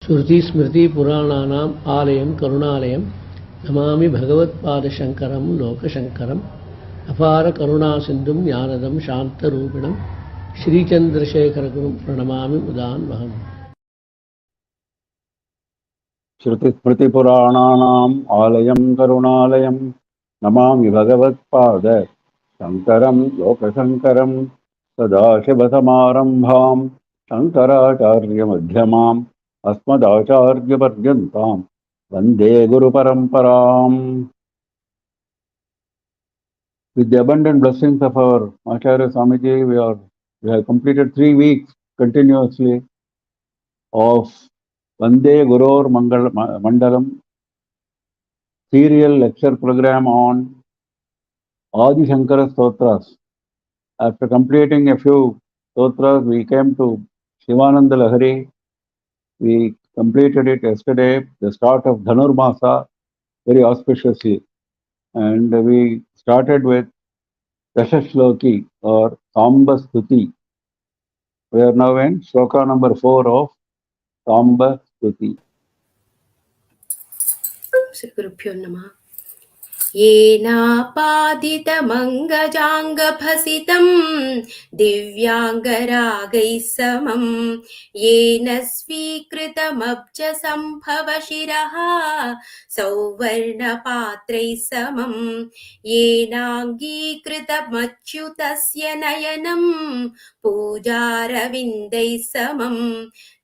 श्रुतिस्मृतिपुराणानाम् आलयं करुणालयं नमामि भगवत्पादशङ्करं लोकशङ्करम् अपारकरुणासिन्धुं ज्ञानदं शान्तरूपिणं श्रीचन्द्रशेखरगुरुं प्रणमामि मुदान्वहम्। श्रुतिस्मृतिपुराणानाम् आलयं करुणालयं नमामि भगवत्पाद शङ्करं लोकशङ्करं सदाशिवसमारम्भां शङ्कराचार्यमध्यमाम् अस्मदाचार्यपर्यन्तां वन्दे गुरुपरम्पराम्। With the abundant blessings of our Acharya Swamiji, we have completed 3 weeks continuously of Vande GurorMandalam serial lecture program on SHANKARA Stotras. After completing a few stotras, we came to Shivananda Lahari. We completed it yesterday, the start of Dhanurmasa, very auspiciously. And we started with Dashashloki or Samba Stuti. We are now in Shloka number 4 of Samba Stuti. Sri Gurubhyo Namah. येनापादितमङ्गजाङ्गभसितं दिव्याङ्गरागैः समं येन स्वीकृतमब्जसम्भवशिरः सौवर्णपात्रैः समं येनाङ्गीकृतमच्युतस्य नयनं पूजारविन्दैः समं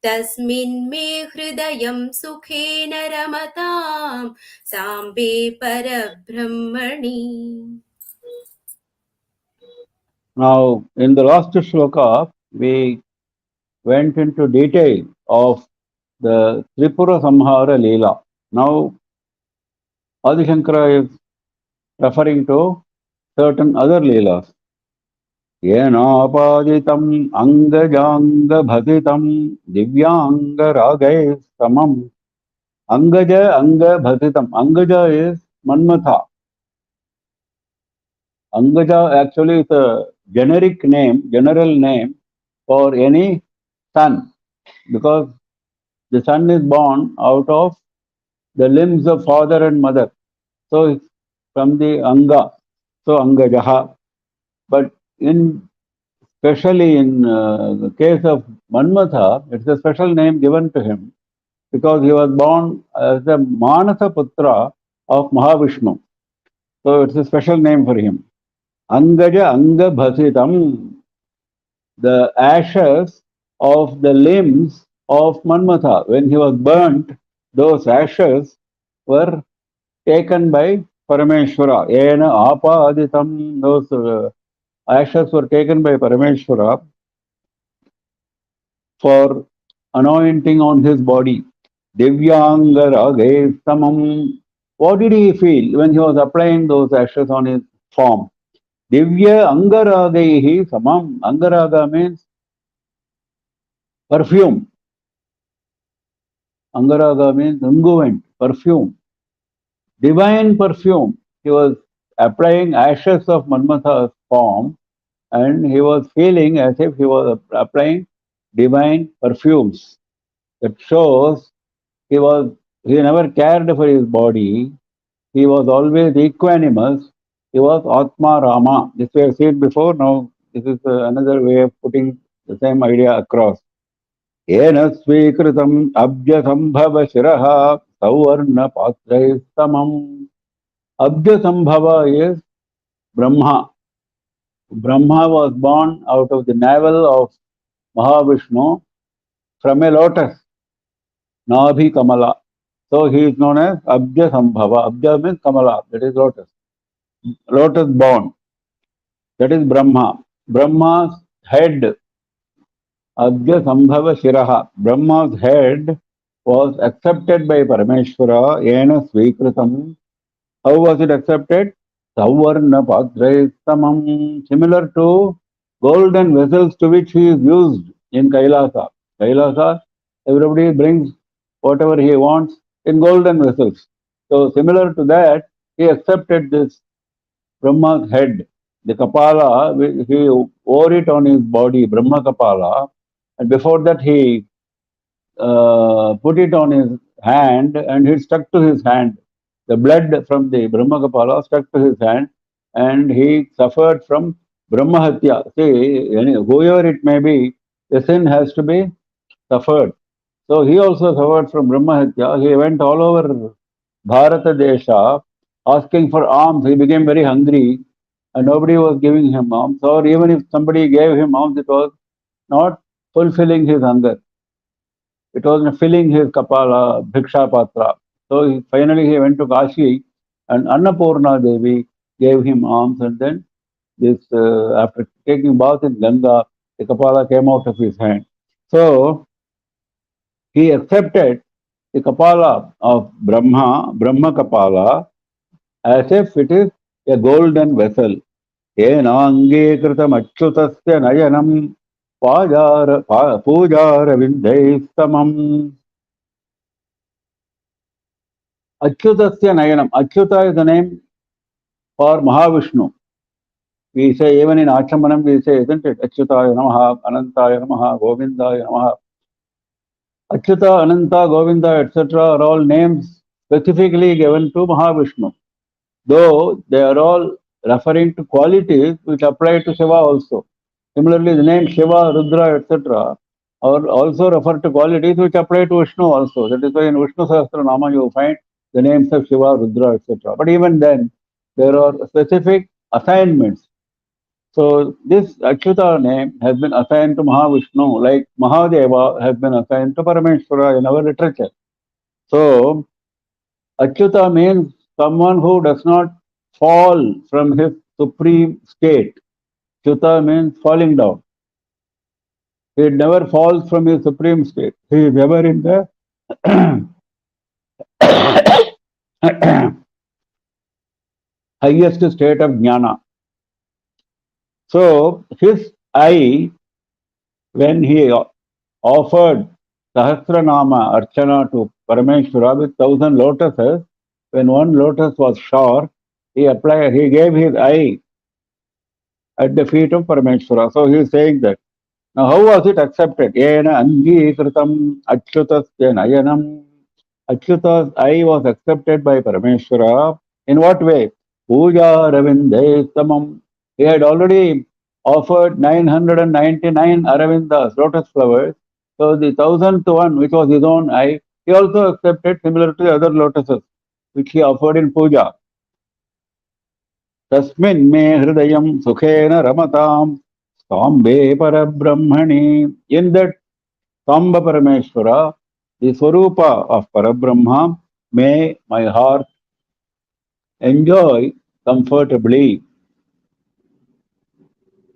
तस्मिन् मे हृदयं सुखेन रमतां साम्बे परब्रह्मणि. Now, in the last shloka, we went into detail of the Tripura Samhara Leela. Now, Adi Shankara is referring to certain other Leelas. Yenapaditam angajanga bhatitam divyanga ragais samam. Angaja anga bhatitam. Angaja is Manmatha. Angaja actually is a generic name, general name for any son, because the son is born out of the limbs of father and mother. So it's from the Anga, so Angajaha. But especially in the case of Manmatha, it's a special name given to him because he was born as the Manasa Putra of Mahavishnu. So it's a special name for him. Angaja Anga Bhasitam, the ashes of the limbs of Manmatha. When he was burnt, those ashes were taken by Parameshwara. Ena Apaditam, those ashes were taken by Parameshwara for anointing on his body. Divyanga Rage Samam. What did he feel when he was applying those ashes on his form? Divya Angaragaihi Samam. Angaraga means perfume. Angaraga means unguent, perfume. Divine perfume. He was applying ashes of Manmatha's form and he was feeling as if he was applying divine perfumes. That shows he never cared for his body. He was always equanimous. He was Atma Rama. This we have seen before. Now this is another way of putting the same idea across. Yena swikritam abja sambhava shiraha savarna patrai samam. Abja sambhava is Brahma. Brahma was born out of the navel of Mahavishnu from a lotus, Nabhi Kamala. So he is known as Abja Sambhava. Abja means Kamala, that is lotus. Lotus born, that is Brahma. Brahma's head, Abja Sambhava Shiraha. Brahma's head was accepted by Parameshwara, Yena Swikritam. How was it accepted? Savarna Patrai Samam. Similar to golden vessels to which he is used in Kailasa. Kailasa, everybody brings whatever he wants in golden vessels. So similar to that, he accepted this Brahma's head, the Kapala, he wore it on his body, Brahma Kapala, and before that he put it on his hand and it stuck to his hand. The blood from the Brahmakapala stuck to his hand and he suffered from Brahmahatya. See, whoever it may be, the sin has to be suffered. So he also suffered from Brahmahatya. He went all over Bharata Desha asking for alms. He became very hungry and nobody was giving him alms. Or even if somebody gave him alms, it was not fulfilling his hunger. It was filling his kapala, bhiksha patra. So finally he went to Kashi and Annapurna Devi gave him alms and then this after taking bath in Ganga, the kapala came out of his hand. So he accepted the kapala of Brahma kapala, as if it is a golden vessel. Yenangekritam achyutasya nayanam pujaravindaisamam. Achyutasya nayanam. Achyuta is the name for Mahavishnu. We say even in Achamanam we say, isn't it? Achyutaya namaha, Anantaya namaha, Govindaya namaha. Achyuta, Ananta, Govinda, etc. are all names specifically given to Mahavishnu. Though they are all referring to qualities which apply to Shiva also. Similarly, the name Shiva, Rudra, etc. are also refer to qualities which apply to Vishnu also. That is why in Vishnu Sahasranama you find the names of Shiva, Rudra, etc. But even then, there are specific assignments. So this Achyuta name has been assigned to Mahavishnu, like Mahadeva has been assigned to Parameshwara in our literature. So Achyuta means someone who does not fall from his supreme state. Achyuta means falling down. He never falls from his supreme state. He is ever in the highest state of jnana. So his eye, when he offered Sahasranama Archana to Parameshwara with 1,000 lotuses, when one lotus was short, he gave his eye at the feet of Parameshwara. So he is saying that. Now how was it accepted? Yena angikritam achyutasya nayanam. Achyuta's eye was accepted by Parameshwara. In what way? Puja Ravinde Samam. He had already offered 999 Aravindas, lotus flowers. So the 1,000th one, which was his own eye, he also accepted similar to the other lotuses, which he offered in puja. Tasmin me hridayam sukhena ramatam Sambe Parabrahmani. In that Samba Parameshwara, the Swarupa of Parabrahma, may my heart enjoy comfortably.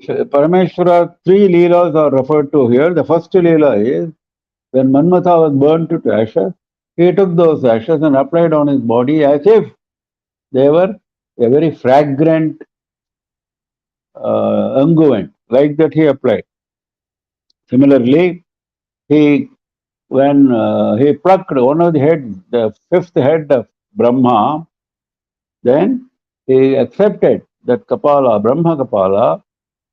Parameshwara, three Leelas are referred to here. The first Leela is when Manmatha was burnt to ashes, he took those ashes and applied on his body as if they were a very fragrant unguent, like that he applied. Similarly, when he plucked one of the heads, the fifth head of Brahma, then he accepted that Kapala, Brahma Kapala,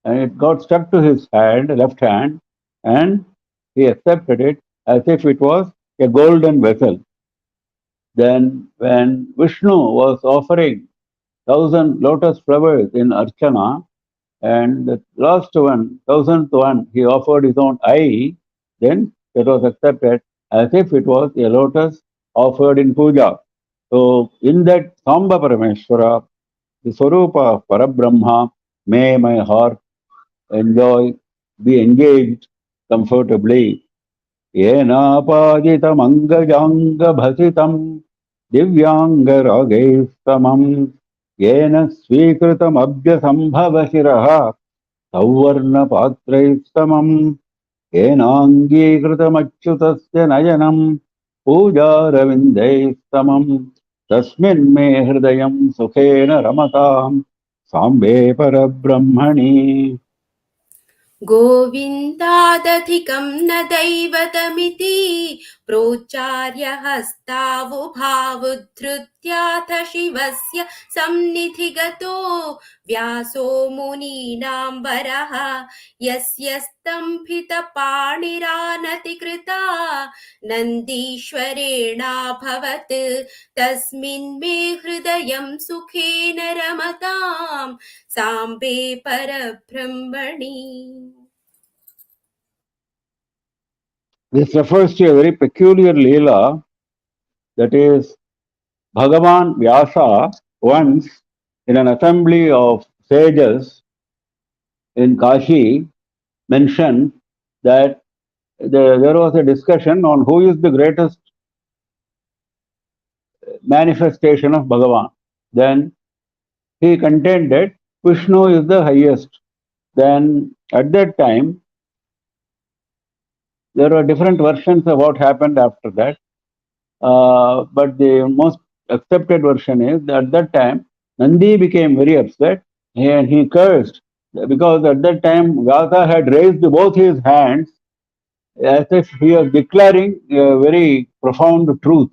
and it got stuck to his hand, left hand, and he accepted it as if it was a golden vessel. Then when Vishnu was offering 1,000 lotus flowers in Archana, and the last one, 1,000th one, he offered his own eye, then it was accepted as if it was a lotus offered in puja. So in that Samba Parameshwara, the Swarupa of Parabrahma, may my heart be engaged comfortably. Yenapajitam angajanga bhasitam divyangaragestamam yena swikritam abhyasambhavashiraha savarna patraistamam yenangikritamachyutasya nayanam pujaravindaisamam tasmin me hridayam sukhena ramatam sambe parabrahmani. गोविन्दादधिकं न दैवतमिति प्रोच्चार्य हस्तावुभावुद्धृत्य इत्याथ शिवस्य सन्निधिगतो व्यासो मुनीनां वरः यस्य स्तम्भितपाणिरानतिकृता नन्दीश्वरेणाभवत् तस्मिन् मे हृदयं सुखेन रमतां साम्बे परब्रह्मणि. This refers to a very peculiar Leela, that is, Bhagavan Vyasa once in an assembly of sages in Kashi mentioned that there was a discussion on who is the greatest manifestation of Bhagavan. Then he contended Vishnu is the highest. Then at that time, there were different versions of what happened after that. But the most accepted version is that at that time, Nandi became very upset and he cursed because at that time Vyasa had raised both his hands as if he was declaring a very profound truth.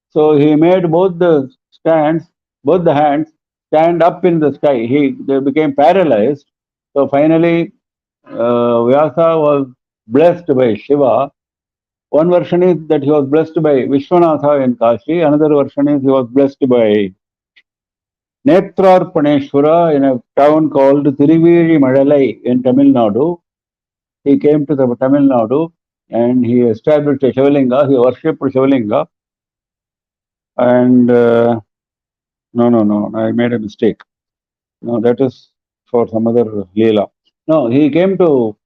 So he made both the hands stand up in the sky. They became paralyzed. So finally, Vyasa was blessed by Shiva. One version is that he was blessed by Vishwanatha in Kashi. Another version is he was blessed by Netrarpaneshwara in a town called Tiruviri Madalai in Tamil Nadu. He came to the Tamil Nadu and he established a Shivalinga. He worshipped Shivalinga. And no, I made a mistake. No, that is for some other Leela. No, he came to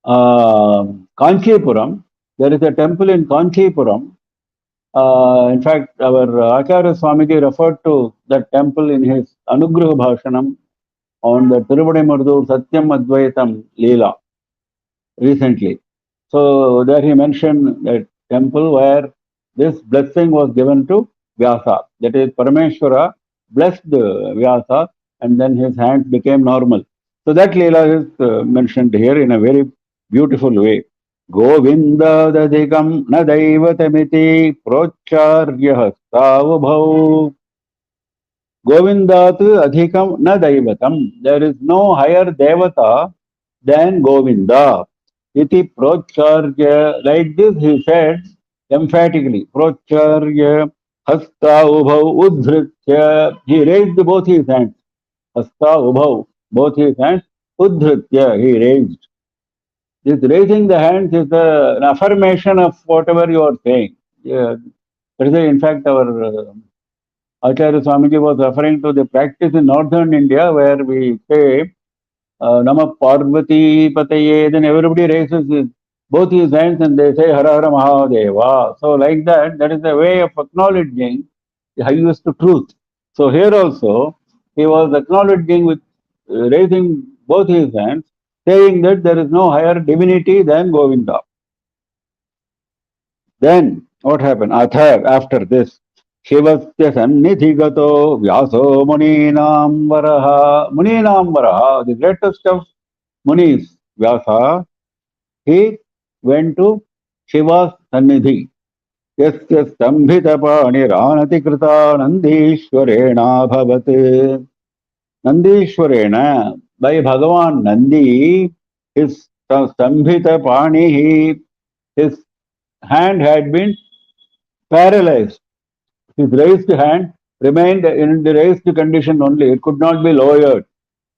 Kanchipuram. There is a temple in Kanchipuram. In fact, our Acharya Swamiji referred to that temple in his Anugraha Bhashanam on the Tiruvadaimardur Satyam Advaitam Leela recently. So there he mentioned that temple where this blessing was given to Vyasa. That is, Parameshwara blessed Vyasa and then his hands became normal. So that Leela is mentioned here in a very beautiful way. Govinda dadikam na daivatamiti procharya stavabhau. Govindat adhikam na daivatam. There is no higher devata than Govinda. Iti procharya. Like this he said emphatically. Procharya hasta ubhau udhritya. He raised both his hands. Hasta ubhau. Both his hands. Udhritya. He raised. This raising the hands is an affirmation of whatever you are saying. Yeah. In fact, our Acharya Swamiji was referring to the practice in northern India where we say Namah Parvati Pataye, then everybody raises both his hands and they say Hara Hara Mahadeva. So like that, that is a way of acknowledging the highest truth. So here also, he was acknowledging with raising both his hands, saying that there is no higher divinity than Govinda. Then what happened? After this, Shivasya Sannidhigato Vyaso Muninam Varaha. Muninam Varaha, the greatest of Munis, Vyasa, he went to Shiva's Sannidhi. Yasya Stambhita Paniranati Krita Nandishwarena Bhavat. Nandishwarena, by Bhagavan Nandi, his Stambhita Pani, his hand had been paralyzed. His raised hand remained in the raised condition only. It could not be lowered.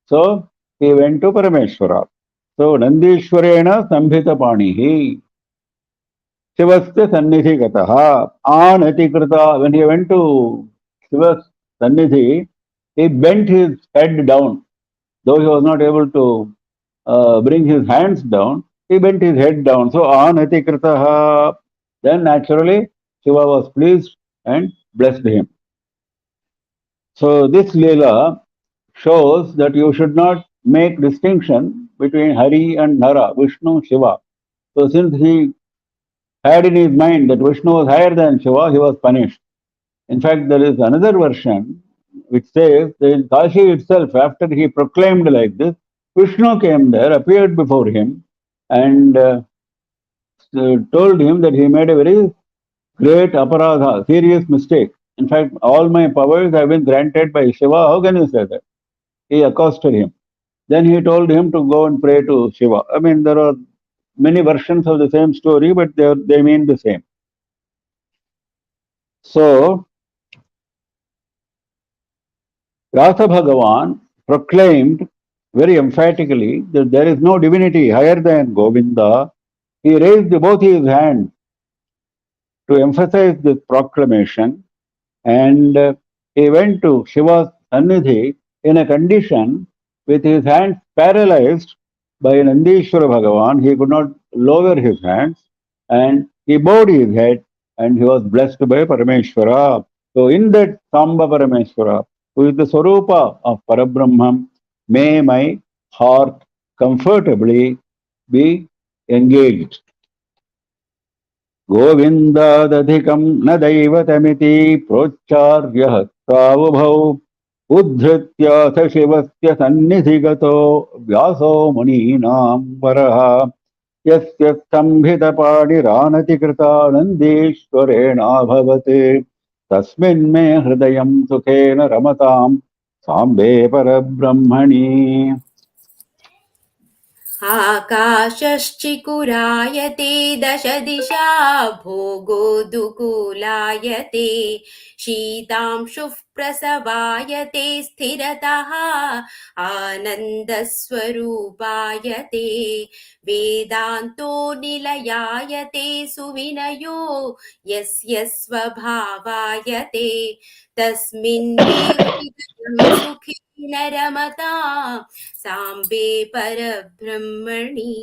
So he went to Parameshwara. So Nandishwarena Stambhita Panihi. Shivasya Sannidhi Gataha. Anati Krita. When he went to Shiva's Sannidhi, he bent his head down. Though he was not able to bring his hands down, he bent his head down. So Anati Kritaha. Then naturally Shiva was pleased and blessed him. So this Leela shows that you should not make distinction between Hari and Nara, Vishnu, Shiva. So since he had in his mind that Vishnu was higher than Shiva, he was punished. In fact, there is another version which says that in Kashi itself, after he proclaimed like this, Vishnu came there, appeared before him, and told him that he made a very great aparadha, serious mistake. In fact, all my powers have been granted by Shiva. How can you say that? He accosted him. Then he told him to go and pray to Shiva. I mean, there are many versions of the same story, but they mean the same. So, Rasa Bhagavan proclaimed very emphatically that there is no divinity higher than Govinda. He raised both his hands to emphasize this proclamation, and he went to Shiva's Sannidhi in a condition with his hands paralyzed by Nandishwara Bhagavan. He could not lower his hands, and he bowed his head, and he was blessed by Parameshwara. So in that Samba Parameshwara, who is the Swarupa of Parabrahman, may my heart comfortably be engaged. गोविन्दादधिकं न दैवतमिति प्रोच्चार्यः सावुभौ उद्धृत्याथ शिवस्य सन्निधिगतो व्यासो मुनीनां वरः यस्य स्तम्भितपाणिरानतिकृतानन्दीश्वरेणाभवत् तस्मिन् मे हृदयं सुखेन रमतां साम्बे परब्रह्मणि. आकाशश्चिकुरायते दश दिशा भोगोदुकूलायते शीतांशुः प्रसवायते स्थिरतः आनन्दस्वरूपायते वेदान्तो निलयायते सुविनयो यस्य स्वभावायते तस्मिन् मे हृदयं सुखेन रमताम् Sambe Parabrahmani.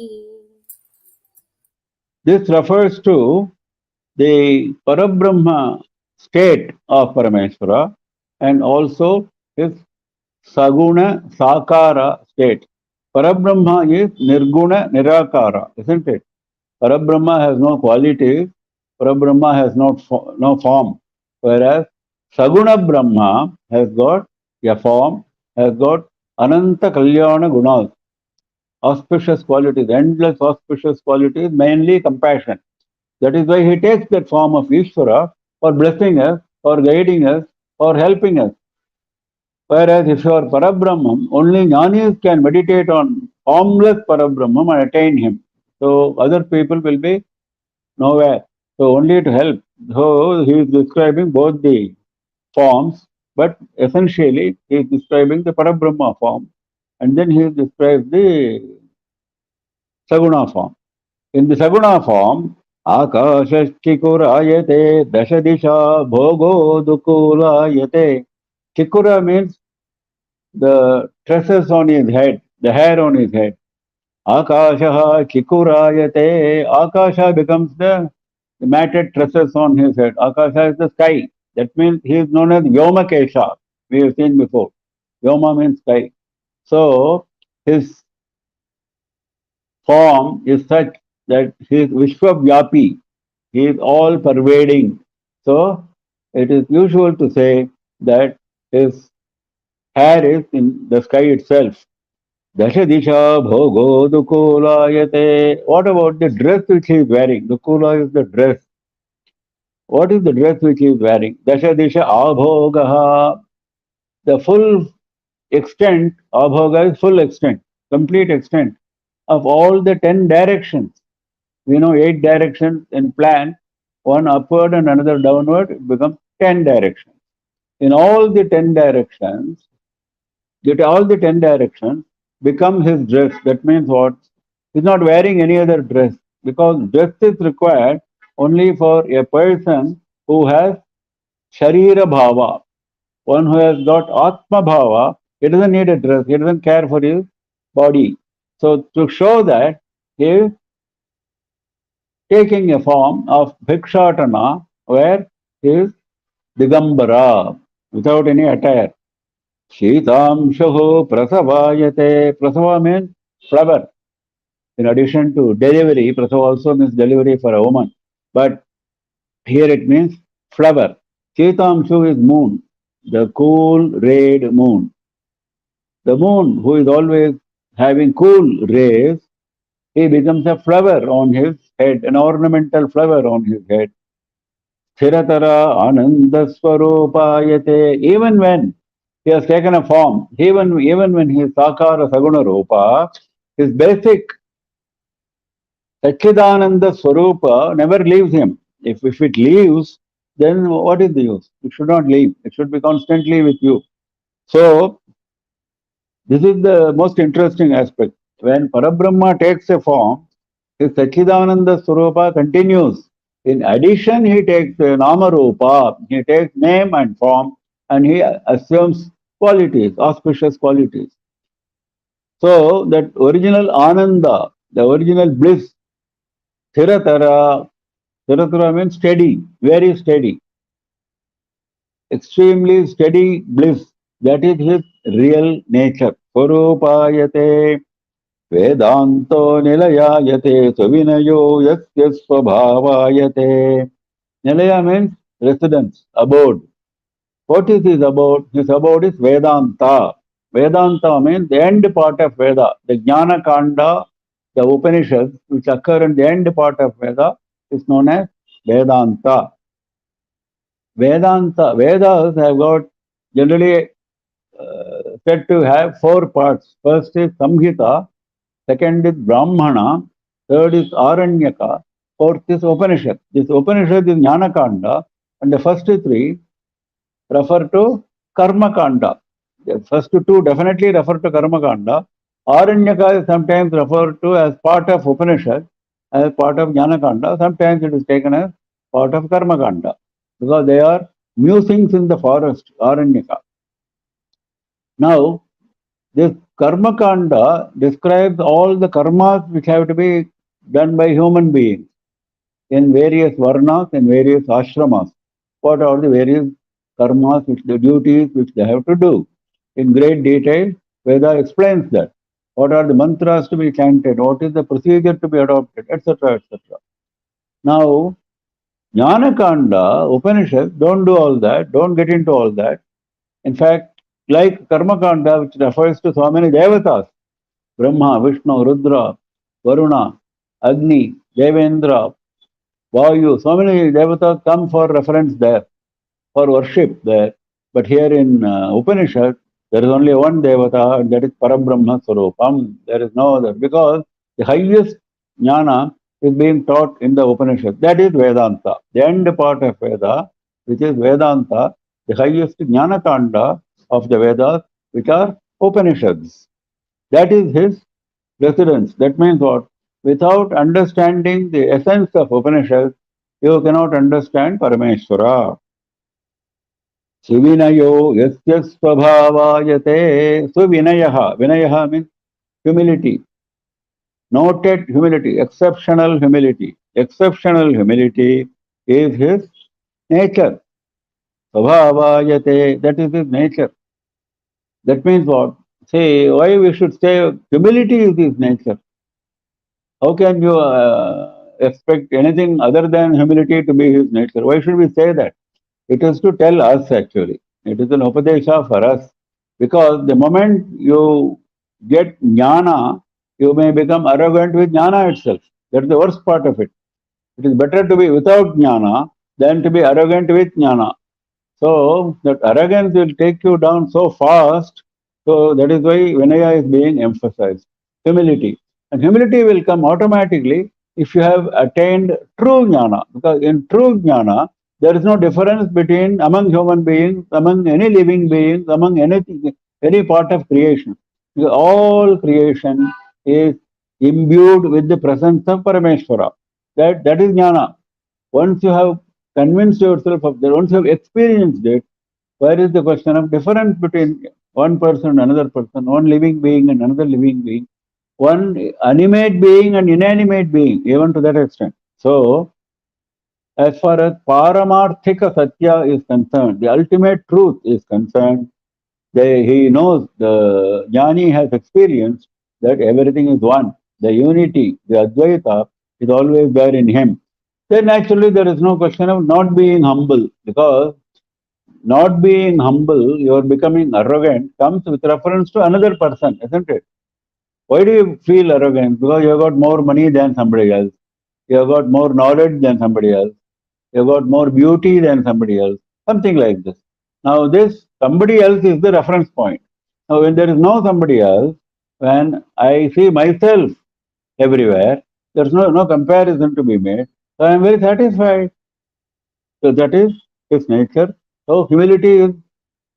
This refers to the Parabrahma state of Parameshwara and also his Saguna Sakara state. Parabrahma is Nirguna Nirakara, isn't it? Parabrahma has no qualities, Parabrahma has no form, whereas Saguna Brahma has got a form, has got Ananta Kalyana Gunas, auspicious qualities, endless auspicious qualities, mainly compassion. That is why he takes that form of Ishvara for blessing us, for guiding us, for helping us. Whereas if you are Parabrahman, only Jnanis can meditate on formless Parabrahman and attain him. So other people will be nowhere. So only to help. So he is describing both the forms, but essentially he is describing the Parabrahma form, and then he describes the Saguna form. In the Saguna form, Akashashchikurayate Dashadisha Bhogo Dukulayate. Chikura means the tresses on his head, the hair on his head. Akashaha Chikurayate. Akasha becomes the matted tresses on his head. Akasha is the sky. That means he is known as Vyomakesha. We have seen before. Vyoma means sky. So his form is such that he is Vishwavyapi. He is all pervading. So it is usual to say that his hair is in the sky itself. Dashadisha bhogo dukulayate. What about the dress which he is wearing? Dukula is the dress. What is the dress which he is wearing? Dashadisha abhogaha. The full extent, abhoga is full extent, complete extent of all the 10 directions. We know 8 directions in plan, one upward and another downward, it becomes 10 directions. In all the 10 directions, become his dress. That means what? He's not wearing any other dress, because dress is required only for a person who has Sharira Bhava. One who has got Atma Bhava, he doesn't need a dress, he doesn't care for his body. So to show that he is taking a form of Bhikshatana, where he is Digambara, without any attire. Shitamshuhu prasavayate. Prasava means flower. In addition to delivery, prasava also means delivery for a woman. But here it means flower. Shitamshu is moon, the cool rayed moon. The moon, who is always having cool rays, he becomes a flower on his head, an ornamental flower on his head. Thiratara Ananda Swarupayate. Even when he has taken a form, even when he is Sakara Saguna Rupa, his basic Satchidananda Swarupa never leaves him. If it leaves, then what is the use? It should not leave. It should be constantly with you. So, this is the most interesting aspect. When Parabrahma takes a form, his Satchidananda Swarupa continues. In addition, he takes Nama Rupa, he takes name and form, and he assumes qualities, auspicious qualities. So, that original Ananda, the original bliss, Thiratara, Thiratara means steady, very steady, extremely steady bliss. That is his real nature. Swarupayate Vedanto Nilayayate Savinayo Yasya Swabhavayate. Nilaya means residence, abode. What is his abode? His abode is Vedanta. Vedanta means the end part of Veda. The Jnana Kanda, the Upanishads, which occur in the end part of Veda, is known as Vedanta. Vedanta, Vedas have got generally said to have four parts. First is Samhita, second is Brahmana, third is Aranyaka, fourth is Upanishad. This Upanishad is Jnana Kanda, and the first three refer to Karma Kanda. The first two definitely refer to Karma Kanda. Aranyaka is sometimes referred to as part of Upanishad, as part of Jnana Kanda. Sometimes it is taken as part of Karma Kanda, because they are musings in the forest, Aranyaka. Now, this Karma Kanda describes all the karmas which have to be done by human beings in various varnas and various ashramas. What are the various karmas, which the duties which they have to do? In great detail, Veda explains that. What are the mantras to be chanted? What is the procedure to be adopted, etc., etc. Now, Jnana Kanda, Upanishads don't do all that, don't get into all that. In fact, like Karma Kanda, which refers to so many devatas, Brahma, Vishnu, Rudra, Varuna, Agni, Devendra, Vayu, so many devatas come for reference there, for worship there. But here in Upanishad, there is only one devata, and that is Parabrahma Swarupam. There is no other, because the highest jnana is being taught in the Upanishad. That is Vedanta. The end part of Veda, which is Vedanta, the highest jnana kanda of the Vedas, which are Upanishads. That is his residence. That means what? Without understanding the essence of Upanishads, you cannot understand Parameshwara. Suvinayo yasya svabhavayate. Suvinayaha. Vinayaha means humility. Noted humility, exceptional humility. Exceptional humility is his nature. Svabhavayate, that is his nature. That means what? Say, why we should say humility is his nature. How can you expect anything other than humility to be his nature? Why should we say that? It is to tell us actually. It is an upadesha for us. Because the moment you get jnana, you may become arrogant with jnana itself. That is the worst part of it. It is better to be without jnana than to be arrogant with jnana. So that arrogance will take you down so fast. So that is why Vinaya is being emphasized. Humility. And humility will come automatically if you have attained true jnana. Because in true jnana, there is no difference between among human beings, among any living beings, among anything, any part of creation. Because all creation is imbued with the presence of Parameshwara. That is jnana. Once you have convinced yourself of that, once you have experienced it, where is the question of difference between one person and another person, one living being and another living being, one animate being and inanimate being, even to that extent. So, as far as Paramarthika Satya is concerned, the ultimate truth is concerned, he knows, the Jnani has experienced that everything is one. The unity, the Advaita is always there in him. Then naturally there is no question of not being humble, because not being humble, you are becoming arrogant, comes with reference to another person, isn't it? Why do you feel arrogant? Because you have got more money than somebody else. You have got more knowledge than somebody else. you've got more beauty than somebody else, something like this. Now, this somebody else is the reference point. Now, when there is no somebody else, when I see myself everywhere, there's no comparison to be made. So I am very satisfied. So that is his nature. So humility is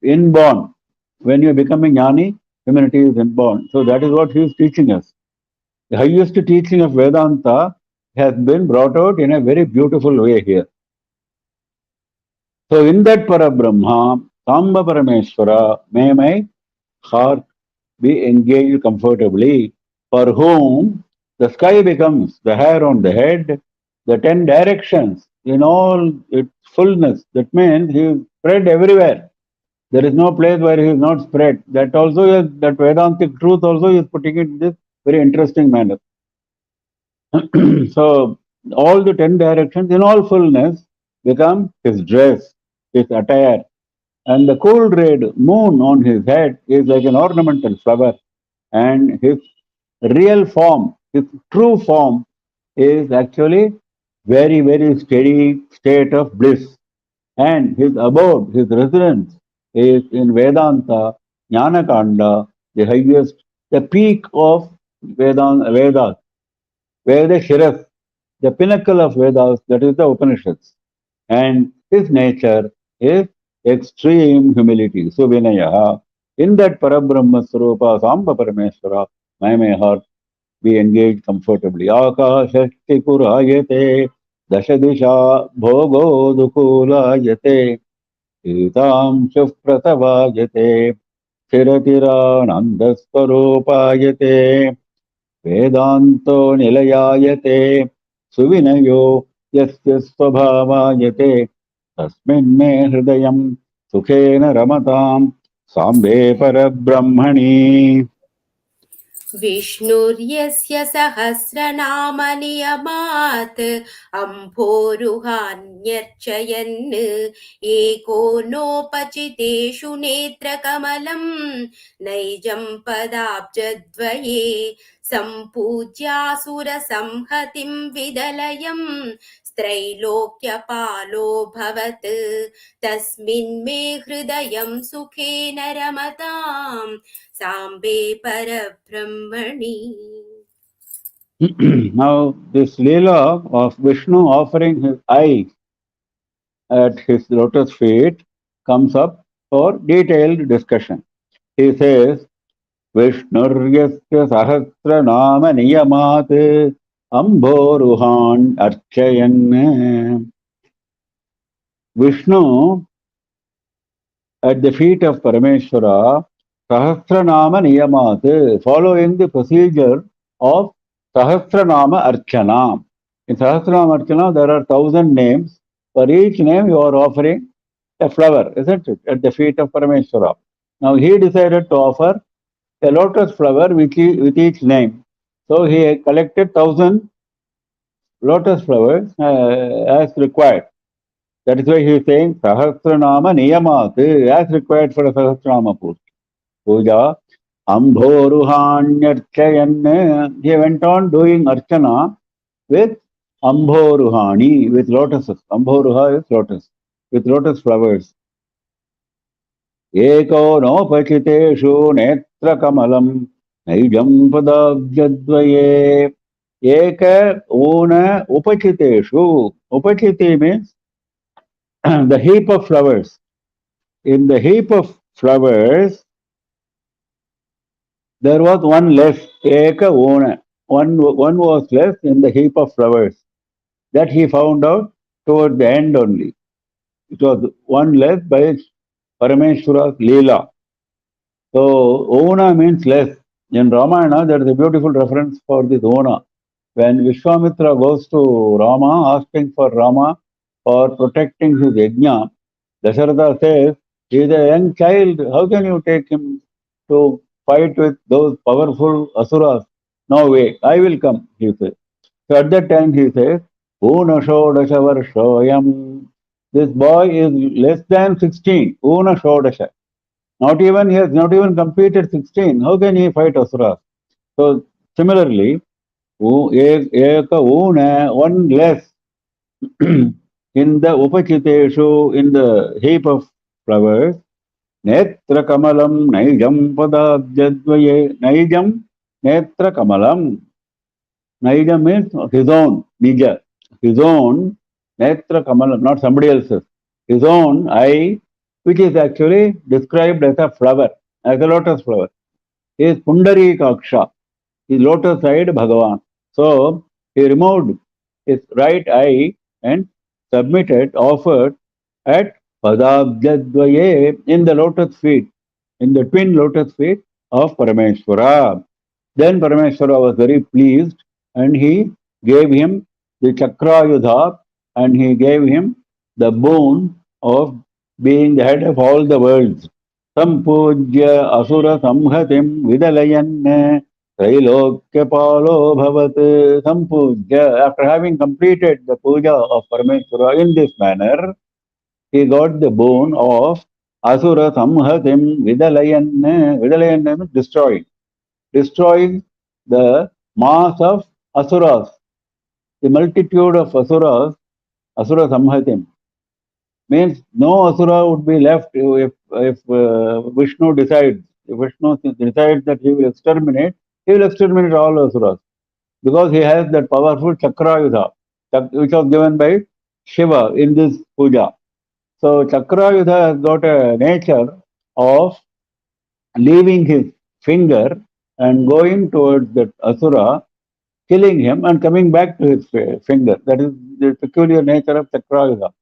inborn. When you are becoming jnani, humility is inborn. So that is what he is teaching us. The highest teaching of Vedanta has been brought out in a very beautiful way here. So in that Parabrahma, Samba Parameshwara, may my heart be engaged comfortably, for whom the sky becomes the hair on the head, the 10 directions in all its fullness. That means he is spread everywhere. There is no place where he is not spread. That also is, that Vedantic truth also is putting it in this very interesting manner. So all the 10 directions in all fullness become his dress, his attire. And the cool red moon on his head is like an ornamental flower. And his real form, his true form, is actually very, very steady state of bliss. And his abode, his residence is in Vedanta, Jnanakanda, the highest, the peak of Vedas, Veda Shiras, the pinnacle of Vedas, that is the Upanishads. And his nature is extreme humility. So Vinaya, in that Parabrahma Swarupa Samba Parameshwara, may my heart be engaged comfortably. Akashashti kurayate, dashadisha bhogo dukulayate, itam shufratavayate, chiratira वेदांतो निलयायते सुविनयो यस्य स्वभावायते तस्मिन् मे हृदयं सुखेन रमतां साम्बे परब्रह्मणि विष्णुर्यस्य सहस्रनामनियमात् अम्भोरुहान्यर्चयन् एको नोपचितेषु नेत्रकमलं नैजं पदाब्जद्वये सम्पूज्यासुरसंहतिं विदलयम् त्रैलोक्यपालोऽभवत् तस्मिन् मे हृदयं सुखेन रमताम् साम्बे परब्रह्मणि. Now this Leela of Vishnu offering his eye at his lotus feet comes up for detailed discussion. He says, विष्णुर्यस्य सहस्रनामनियमात् अम्भोरुहान् अर्चयन्. Vishnu at the feet of Parameshwara, Sahasranama Niyamat, following the procedure of Sahasranama Archana. In Sahasranama Archana, there are 1,000 names. For each name, you are offering a flower, isn't it, at the feet of Parameshwara. Now, he decided to offer a lotus flower with each name. So, he collected 1,000 lotus flowers as required. That is why he is saying Sahasranama Niyamat, as required for a Sahasranama puja. Ambhoruhanyarchayan. He went on doing Archana with Ambhoruhani, with lotuses. Ambhoruha is lotus, with lotus flowers. Eko nopachiteshu netra kamalam naijam padabjadvaye. Eka una upachiteshu. Upachiti means the heap of flowers. In the heap of flowers, there was one less. Eka una. One was less in the heap of flowers. That he found out toward the end only. It was one less by Parameshwara's Leela. So, Ona means less. In Ramayana, there is a beautiful reference for this Ona. When Vishwamitra goes to Rama, asking for Rama for protecting his yajna, Dasharatha says, he is a young child, how can you take him to fight with those powerful asuras? No way, I will come, he says. So at that time he says, Una Shodasha Varshoyam. This boy is less than 16, Una Shodasha. He has not even completed 16. How can he fight asuras? So similarly, Eka Una, one less. in the upachiteshu, in the heap of flowers, netra kamalam naijam padabjadvaye, naijam netra kamalam. Naijam means his own, nija, his own netra kamalam, not somebody else's. His own eye, which is actually described as a flower, as a lotus flower, is Pundari Kaksha, his lotus-eyed Bhagavan. So he removed his right eye and submitted, offered at Padabjadvaye in the lotus feet, in the twin lotus feet of Parameshwara. Then Parameshwara was very pleased and he gave him the Chakrayudha and he gave him the boon of being the head of all the worlds. Sampujya Asura Samhatim Vidalayan Trilokapalo Bhavat Sampujya. After having completed the puja of Parameshwara in this manner, he got the boon of Asura Samhatim Vidalayan. Vidalayan means destroying the mass of Asuras, the multitude of Asuras, Asura Samhatim. Means no Asura would be left if Vishnu decides. If Vishnu decides that he will exterminate all Asuras. Because he has that powerful Chakrayudha, which was given by Shiva in this puja. So Chakrayudha has got a nature of leaving his finger and going towards that Asura, killing him and coming back to his finger. That is the peculiar nature of Chakrayudha.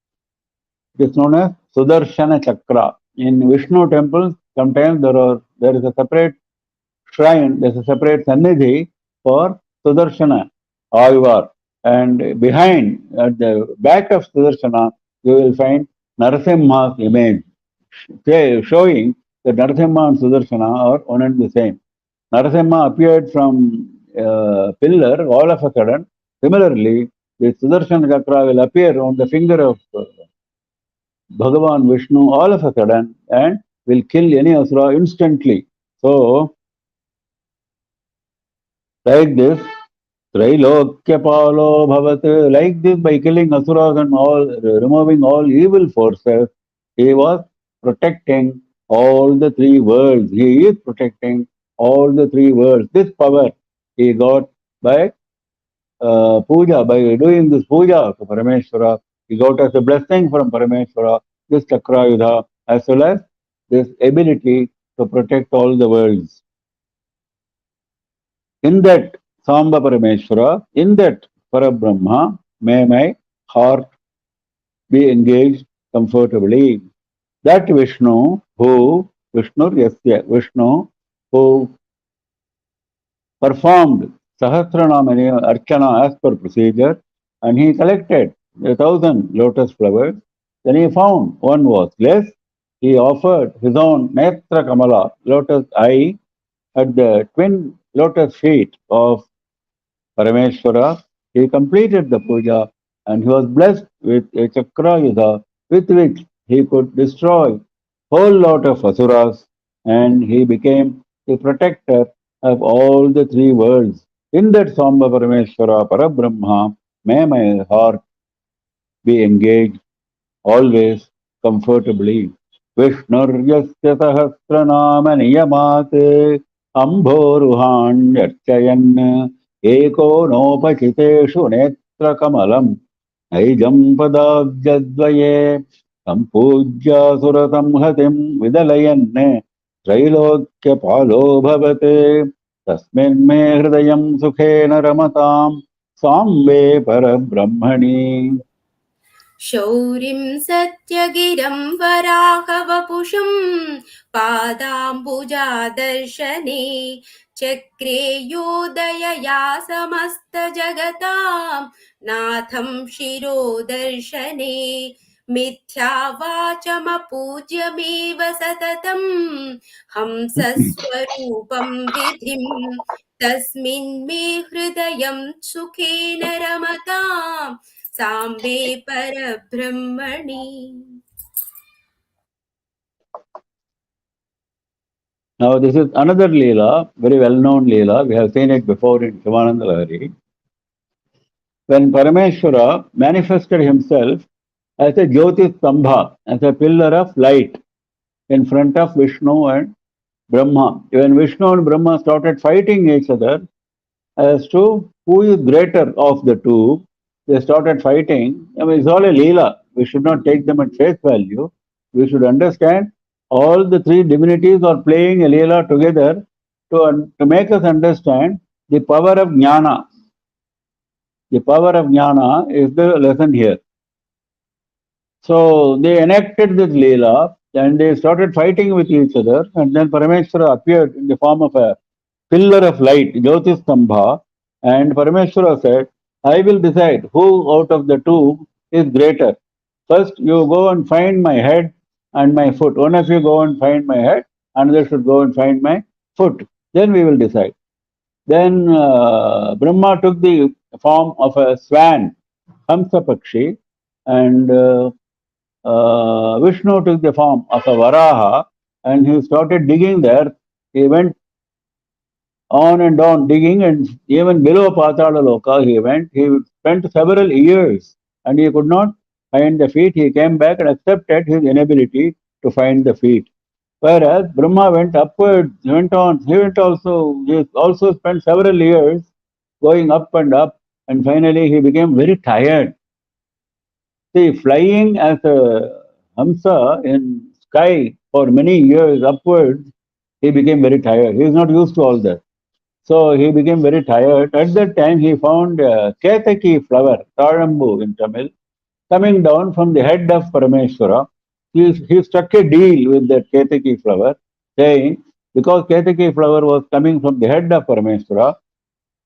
It is known as Sudarshana Chakra. In Vishnu temples, sometimes there is a separate shrine, there is a separate Sannidhi for Sudarshana, Ayuvar. And behind, at the back of Sudarshana, you will find Narasimha's image, showing that Narasimha and Sudarshana are one and the same. Narasimha appeared from a pillar all of a sudden. Similarly, the Sudarshana Chakra will appear on the finger of Bhagavan Vishnu all of a sudden and will kill any Asura instantly. So, like this, Trilokyapalo Bhavat, like this, by killing Asuras and all, removing all evil forces, he was protecting all the three worlds. He is protecting all the three worlds. This power he got by puja, by doing this puja to Parameshwara. He got as a blessing from Parameshwara, this Chakrayudha, as well as this ability to protect all the worlds. In that Samba Parameshwara, in that Parabrahma, may my heart be engaged comfortably. That Vishnu, who performed Sahasranama Archana as per procedure, and he collected 1,000 lotus flowers. Then he found one was less. He offered his own Netra Kamala, lotus eye, at the twin lotus feet of Parameshwara. He completed the puja and he was blessed with a Chakrayudha with which he could destroy whole lot of Asuras and he became the protector of all the three worlds. In that Samba Parameshwara Parabrahma, may my heart be engaged always comfortably. Vishnuryasya sahasranama niyamat ambhoruhanyarchayan eko nopachiteshu netra kamalam naijam padabjadvaye sampujya surasamhatim vidalayan trailokya palo bhavate tasmin me hridayam sukhena ramatam sambe parabrahmani. शौरिं सत्यगिरं वराहवपुषं पादाम्बुजादर्शने चक्रे योदयया समस्तजगतां नाथं शिरोदर्शने मिथ्यावाचमपूज्यमेव सततं हंसस्वरूपं विधिं तस्मिन् मे हृदयं सुखेन रमताम् Sambe Parabrahmani. Now this is another Leela, very well-known Leela. We have seen it before in Shivananda Lahari. When Parameshwara manifested himself as a Jyotis Stambha, as a pillar of light in front of Vishnu and Brahma. When Vishnu and Brahma started fighting each other as to who is greater of the two, they started fighting. I mean, it's all a Leela. We should not take them at face value. We should understand all the three divinities are playing a Leela together to make us understand the power of Jnana. The power of Jnana is the lesson here. So they enacted this Leela and they started fighting with each other, and then Parameshwara appeared in the form of a pillar of light, Jyotishtambha, and Parameshwara said, I will decide who out of the two is greater. First, you go and find my head and my foot. One of you go and find my head, another should go and find my foot. Then we will decide. Then Brahma took the form of a swan, Hamsa Pakshi, and Vishnu took the form of a Varaha, and he started digging there. He went on and on digging, and even below Patala Loka he went. He spent several years and he could not find the feet. He came back and accepted his inability to find the feet. Whereas Brahma went upwards, he also spent several years going up, and finally he became very tired. See, flying as a Hamsa in sky for many years upwards, he became very tired. He is not used to all that. So he became very tired. At that time, he found a Ketaki flower, Tazhambu in Tamil, coming down from the head of Parameshwara. He struck a deal with that Ketaki flower, saying, because Ketaki flower was coming from the head of Parameshwara,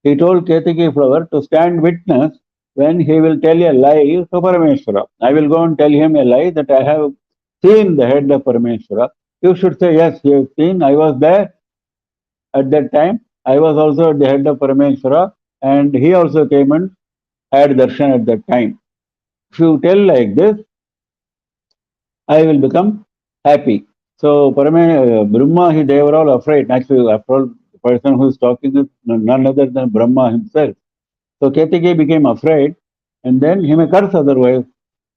he told Ketaki flower to stand witness when he will tell a lie to Parameshwara. I will go and tell him a lie that I have seen the head of Parameshwara. You should say, yes, you have seen, I was there at that time. I was also at the head of Parameshwara, and he also came and had darshan at that time. If you tell like this, I will become happy. So Brahma, they were all afraid. Actually, after all, the person who is talking is none other than Brahma himself. So Ketaki became afraid, and then he may curse otherwise.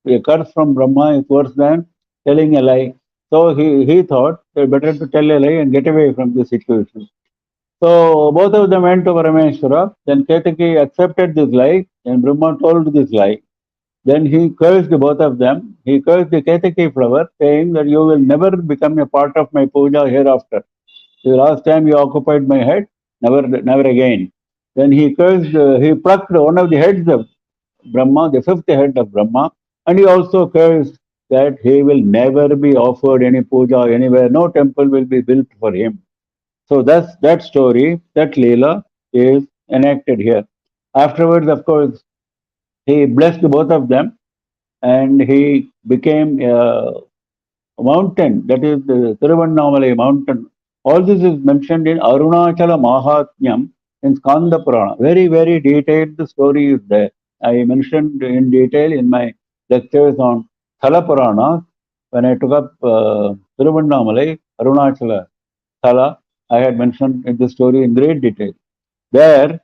A curse from Brahma is worse than telling a lie. So he thought it better to tell a lie and get away from this situation. So both of them went to Parameshwara. Then Ketaki accepted this lie, and Brahma told this lie. Then he cursed both of them. He cursed the Ketaki flower, saying that you will never become a part of my puja hereafter. The last time you occupied my head, never again. Then he cursed, he plucked one of the heads of Brahma, the fifth head of Brahma, and he also cursed that he will never be offered any puja anywhere. No temple will be built for him. So that's that story, that Leela is enacted here. Afterwards, of course, he blessed both of them, and he became a mountain, that is the Tiruvannamalai mountain. All this is mentioned in Arunachala Mahatmyam in Skanda Purana. Very, very detailed story is there. I mentioned in detail in my lectures on Thala Purana when I took up Tiruvannamalai, Arunachala Thala. I had mentioned this story in great detail. There,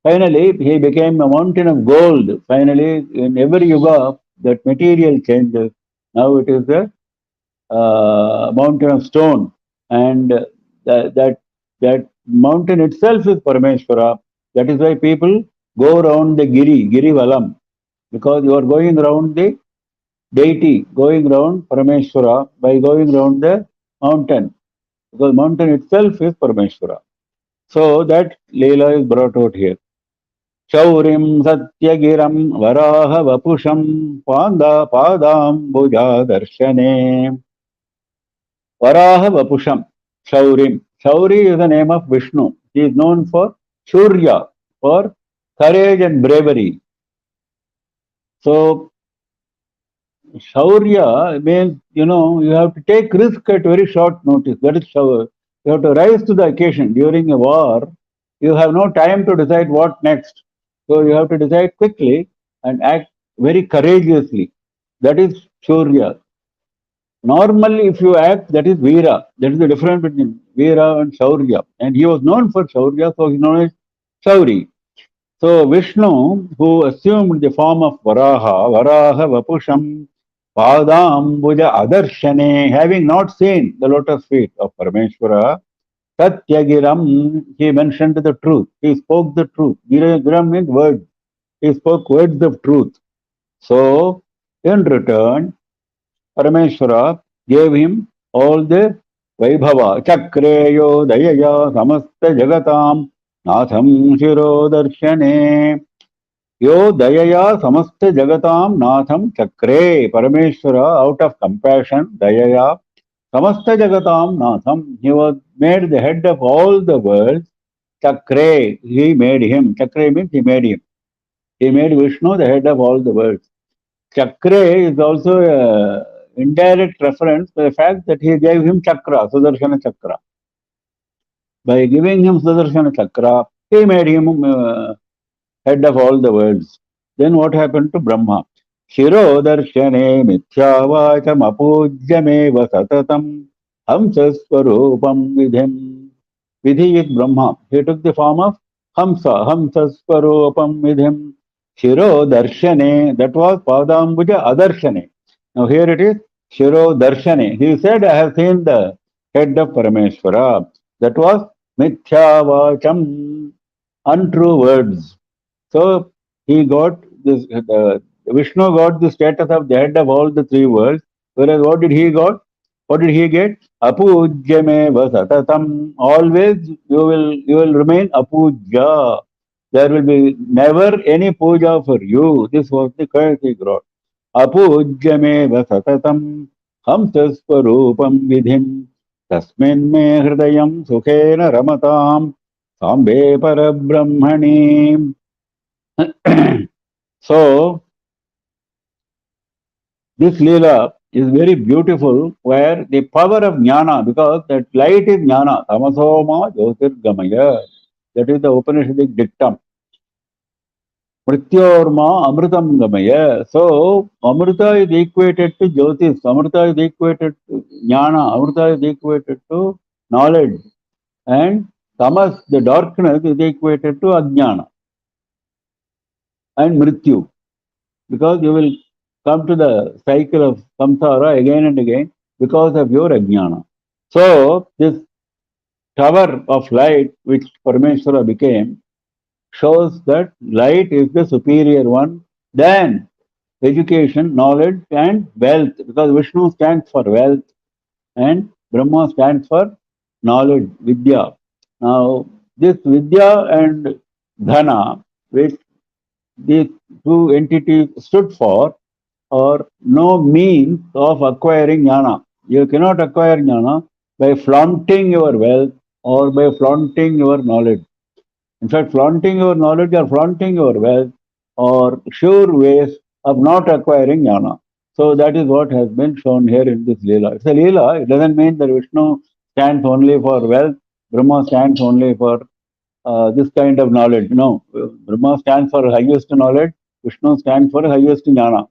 finally, he became a mountain of gold. Finally, in every yuga, that material changes. Now it is a mountain of stone, and that mountain itself is Parameshwara. That is why people go around the Giri Valam, because you are going around the deity, going around Parameshwara by going around the mountain, because mountain itself is Parameshwara. So that Leela is brought out here. Shaurim Satyagiram Varaha Vapusham Panda Padam Bhuja Darshane. Varaha Vapusham, Shaurim. Shauri is the name of Vishnu. He is known for Shurya, for courage and bravery. So, Shaurya means, you have to take risk at very short notice. That is Shaur. You have to rise to the occasion. During a war, you have no time to decide what next. So, you have to decide quickly and act very courageously. That is Shurya. Normally, if you act, that is Veera. That is the difference between Veera and Shaurya. And he was known for Shaurya, so he is known as Shauri. So Vishnu, who assumed the form of Varaha Vapusham, Padambuja Adarshane, having not seen the lotus feet of Parameshwara, Satyagiram, he mentioned the truth. He spoke the truth. Giram means words. He spoke words of truth. So, in return, Parameshwara gave him all the Vaibhava. Chakreyo Dayaya Samasta Jagatam Natham Shiro Darshane. Yo Dayaya Samasta Jagatam Natham Chakre. Parameshwara, out of compassion, Dayaya Samasta Jagatam Natham, he was made the head of all the worlds. Chakre, he made him. Chakre means he made him. He made Vishnu the head of all the worlds. Chakre is also a indirect reference to the fact that he gave him Chakra, Sudarshana Chakra. By giving him Sudarshana Chakra, he made him head of all the worlds. Then what happened to Brahma? Shiro darshane mithyavacham apujyameva satatam hamsasvarupam vidhim. Vidhi is Brahma. He took the form of Hamsa, hamsasvarupam vidhim. Shiro darshane, that was Padambuja adarshane. Now here it is Shiro darshane. He said, I have seen the head of Parameshwara. That was mithyavacham, untrue words. So he got this, Vishnu got the status of the head of all the three worlds. Whereas what did he got? What did he get? Apujyame vasatatam. Always you will remain apujya. There will be never any puja for you. This was the curse he got. Apujyame vasatatam hamsasvarupam vidhim tasmin me hridayam sukhena ramatam sambe parabrahmani. So, this Leela is very beautiful where the power of jnana, because that light is jnana, tamasoma jyotirgamaya. That is the Upanishadic dictum. Mrityorma amritam gamaya. So, Amrita is equated to Jyotis, Amrita is equated to jnana, Amrita is equated to knowledge. And tamas, the darkness, is equated to ajnana and mrityu. Because you will come to the cycle of samsara again and again because of your ajnana. So, this tower of light which Parameshwara became shows that light is the superior one than education, knowledge and wealth, because Vishnu stands for wealth and Brahma stands for knowledge, vidya. Now, this vidya and dhana, which these two entities stood for, or no means of acquiring jnana. You cannot acquire jnana by flaunting your wealth or by flaunting your knowledge. In fact, flaunting your knowledge or flaunting your wealth are sure ways of not acquiring jnana. So that is what has been shown here in this Leela. It's a Leela. It doesn't mean that Vishnu stands only for wealth, Brahma stands only for this kind of knowledge. No, Brahma stands for highest knowledge, Vishnu stands for highest jnana.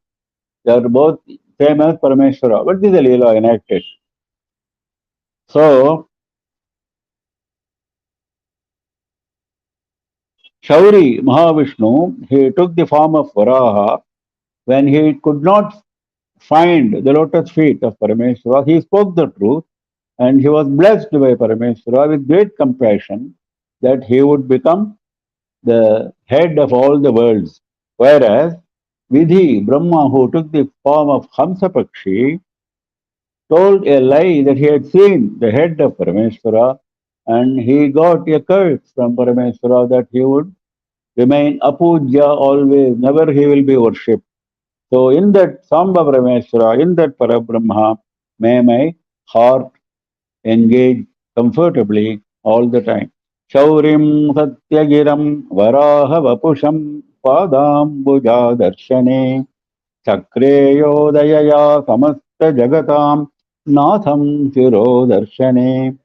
They are both same as Parameshwara, but this is a Leela enacted. So, Shauri Mahavishnu, he took the form of Varaha. When he could not find the lotus feet of Parameshwara, he spoke the truth and he was blessed by Parameshwara with great compassion that he would become the head of all the worlds. Whereas Vidhi, Brahma, who took the form of Hamsa Pakshi, told a lie that he had seen the head of Parameshwara and he got a curse from Parameshwara that he would remain apujya always, never he will be worshipped. So in that Samba Parameshwara, in that Parabrahma, may my heart engage comfortably all the time. Shaurim Satyagiram Varaha Vapusham Padambuja Darshane Chakreyo Samasta Jagatam Natham Shiro Darshane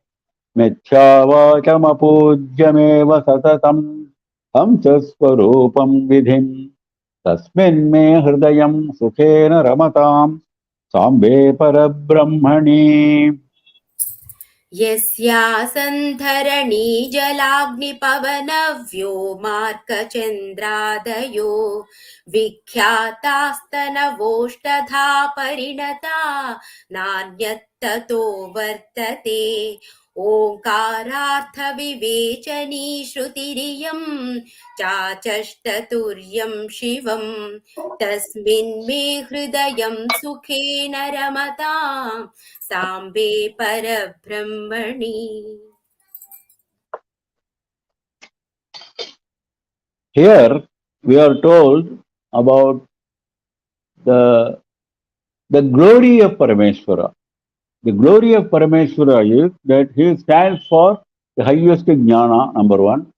Mithyavatamapudyameva Satatam Hamsasvarupam Vidhim Tasmin me hridayam sukhena ramatam sambe parabrahmani. यस्यासन्धरणी जलाग्निपवनव्योमार्कचन्द्रादयो विख्यातास्तनवोष्टधा परिणता नान्यत्ततो वर्तते। ओङ्कारार्थविवेचनी श्रुतिरियं चाचष्टतुर्यं शिवं तस्मिन् मे हृदयं सुखेन रमताम् साम्बे परब्रह्मणि। Here we are told about the glory of Parameshwara. The glory of Parameshwara is that he stands for the highest jnana, number one,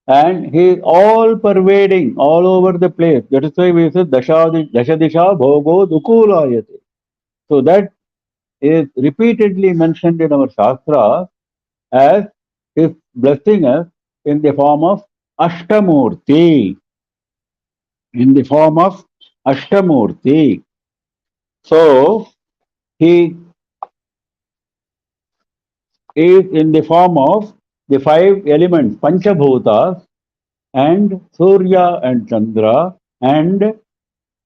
and he is all pervading, all over the place. That is why we say Dashadisha Bhogo Dukulayate. So that is repeatedly mentioned in our Shastra as his blessing us in the form of Ashtamurti. In the form of Ashtamurti. So he is in the form of the five elements, Panchabhutas, and Surya and Chandra, and